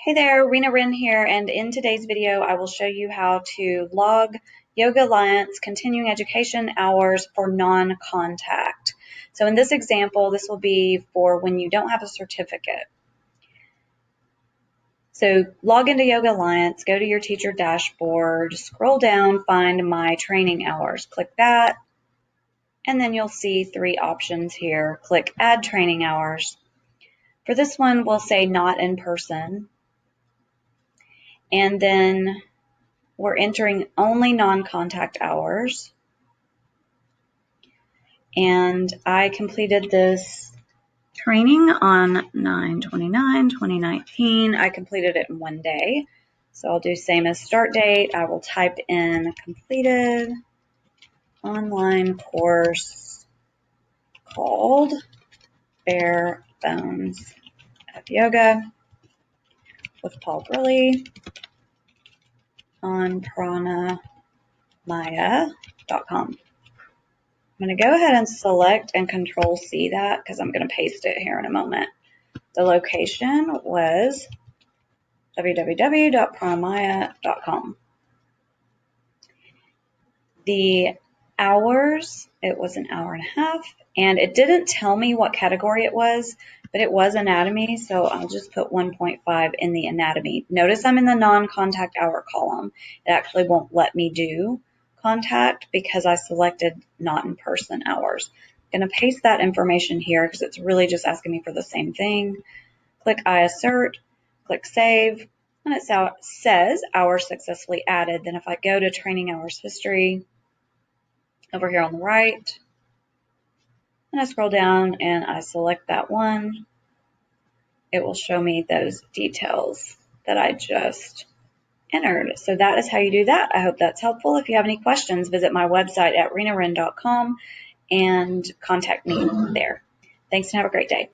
Hey there, Wren here, and in today's video I will show you how to log Yoga Alliance continuing education hours for non-contact. So in this example, this will be for when you don't have a certificate. So log into Yoga Alliance, go to your teacher dashboard, scroll down, find my training hours. Click that, and then you'll see three options here. Click Add Training Hours. For this one, we'll say not in person. And then we're entering only non-contact hours. And I completed this training on 9/29/2019. I completed it in one day. So I'll do same as start date. I will type in completed online course called Bare Bones of Yoga with Paul Briley on pranamaya.com. I'm going to go ahead and select and Control-C that because I'm going to paste it here in a moment. The location was www.pranamaya.com. The hours, it was an hour and a half, and it didn't tell me what category it was, but it was anatomy, so I'll just put 1.5 in the anatomy. Notice I'm in the non-contact hour column. It actually won't let me do contact because I selected not in person hours. I'm going to paste that information here because it's really just asking me for the same thing. Click I assert, click save, and it says hours successfully added. Then if I go to training hours history over here on the right, and I scroll down and I select that one, it will show me those details that I just entered. So that is how you do that. I hope that's helpful. If you have any questions, visit my website at renawren.com and contact me there. Thanks and have a great day.